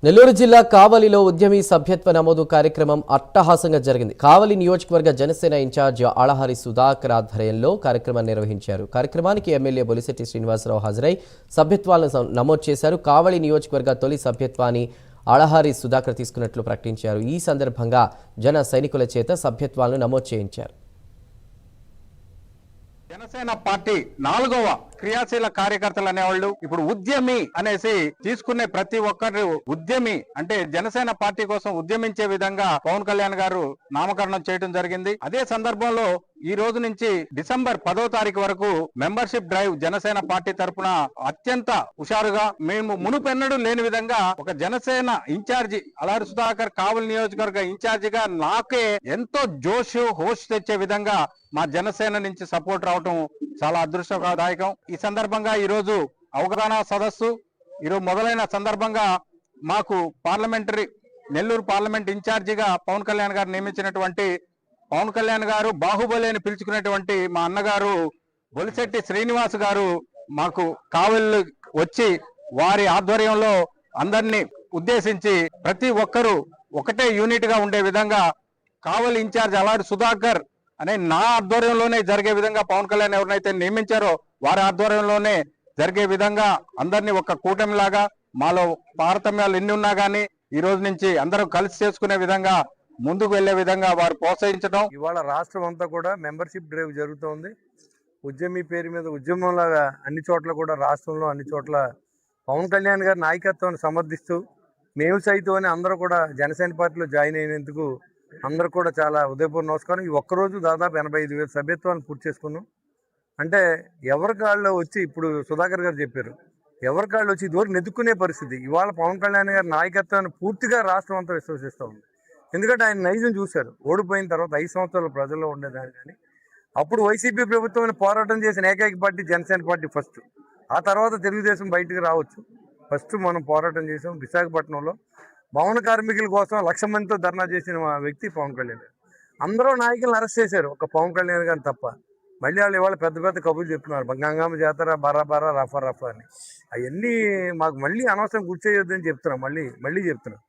నెల్లూరు జిల్లా కావలిలో ఉద్యమి సభ్యత్వ నమోదు కార్యక్రమం అట్టహాసంగా జరిగింది. కావలి నియోజకవర్గ జనసేన ఇన్ఛార్జ్ ఆళహారి సుధాకర్ ఆధ్వర్యంలో కార్యక్రమాన్ని నిర్వహించారు. కార్యక్రమానికి ఎమ్మెల్యే బొలిశెట్టి శ్రీనివాసరావు హాజరై సభ్యత్వాలను నమోదు చేశారు. కావలి నియోజకవర్గ తొలి సభ్యత్వాన్ని ఆళహారి సుధాకర్ తీసుకున్నట్లు ప్రకటించారు. ఈ సందర్భంగా జన సైనికుల చేత సభ్యత్వాలను నమోదు చేయించారు. జనసేన పార్టీ 4వ క్రియాశీల కార్యకర్తలు అనేవాళ్ళు ఇప్పుడు ఉద్యమి అనేసి తీసుకునే ప్రతి ఒక్కరు ఉద్యమి అంటే జనసేన పార్టీ కోసం ఉద్యమించే విధంగా పవన్ కళ్యాణ్ గారు నామకరణం చేయడం జరిగింది. అదే సందర్భంలో ఈ రోజు నుంచి డిసెంబర్ 10వ తారీఖు వరకు మెంబర్షిప్ డ్రైవ్ జనసేన పార్టీ తరఫున అత్యంత హుషారుగా మేము మునుపెన్నడూ లేని విధంగా ఒక జనసేన ఇన్ఛార్జి ఆళహారి సుధాకర్ కావలి నియోజకవర్గ ఇన్ఛార్జిగా నాకే ఎంతో జోష్ హోష్ తెచ్చే విధంగా మా జనసేన నుంచి సపోర్ట్ రావటం చాలా అదృష్టదాయకం. ఈ సందర్భంగా ఈరోజు అవగాహన సదస్సు ఈరోజు మొదలైన సందర్భంగా మాకు నెల్లూరు పార్లమెంట్ ఇన్ఛార్జిగా పవన్ కళ్యాణ్ గారు నియమించినటువంటి పవన్ కళ్యాణ్ గారు బాహుబలి అని పిలుచుకునేటువంటి మా అన్నగారు బొలిశెట్టి శ్రీనివాస్ గారు మాకు కావలి వచ్చి వారి ఆధ్వర్యంలో అందరినీ ఉద్దేశించి ప్రతి ఒక్కరూ ఒకటే యూనిట్ గా ఉండే విధంగా కావలి ఇన్ఛార్జ్ ఆళహారి సుధాకర్ అనే నా ఆధ్వర్యంలోనే జరిగే విధంగా పవన్ కళ్యాణ్ ఎవరినైతే నియమించారో వారి ఆధ్వర్యంలోనే జరిగే విధంగా అందరినీ ఒక కూటమిలాగా మాలో తారతమ్యాలు ఎన్ని ఉన్నా గానీ ఈ రోజు నుంచి అందరం కలిసి చేసుకునే విధంగా ముందుకు వెళ్లే విధంగా వారు ప్రోత్సహించడం. ఇవాళ రాష్ట్రం అంతా కూడా మెంబర్షిప్ డ్రైవ్ జరుగుతోంది. ఉద్యమి పేరు మీద ఉద్యమంలాగా అన్ని చోట్ల కూడా రాష్ట్రంలో అన్ని చోట్ల పవన్ కళ్యాణ్ గారి నాయకత్వాన్ని సమర్థిస్తూ మేము సైతం అని అందరూ కూడా జనసేన పార్టీలో జాయిన్ అయినందుకు అందరూ కూడా చాలా ఉదయపూర్వ నమస్కారం. ఈ ఒక్కరోజు దాదాపు 85,000 సభ్యత్వాన్ని పూర్తి చేసుకున్నాం. అంటే ఎవరి కాళ్ళు వచ్చి ఇప్పుడు సుధాకర్ గారు చెప్పారు, ఎవరి కాళ్ళు వచ్చి ఇదివరకు నెదుక్కునే పరిస్థితి ఇవాళ పవన్ కళ్యాణ్ గారి నాయకత్వాన్ని పూర్తిగా రాష్ట్రం అంతా విశ్వసిస్తూ ఉంది. ఎందుకంటే ఆయన నైజం చూశారు. ఓడిపోయిన తర్వాత 5 సంవత్సరాలు ప్రజల్లో ఉండేదాన్ని కానీ అప్పుడు వైసీపీ ప్రభుత్వం పోరాటం చేసిన ఏకైక పార్టీ జనసేన పార్టీ ఫస్ట్. ఆ తర్వాత తెలుగుదేశం బయటకు రావచ్చు. ఫస్ట్ మనం పోరాటం చేసాం విశాఖపట్నంలో భవన కార్మికుల కోసం 1,00,000 మందితో ధర్నా చేసిన వ్యక్తి పవన్ కళ్యాణ్ గారు. అందరూ నాయకులను అరెస్ట్ చేశారు, ఒక పవన్ కళ్యాణ్ గారిని తప్ప. మళ్ళీ వాళ్ళు ఇవాళ పెద్ద పెద్ద కబుర్లు చెప్తున్నారు, గంగమ్మ జాతర బరా రఫా అని. అవన్నీ మాకు మళ్ళీ అనవసరం గుర్తు చేయొద్దని చెప్తున్నాం, మళ్ళీ చెప్తున్నాం.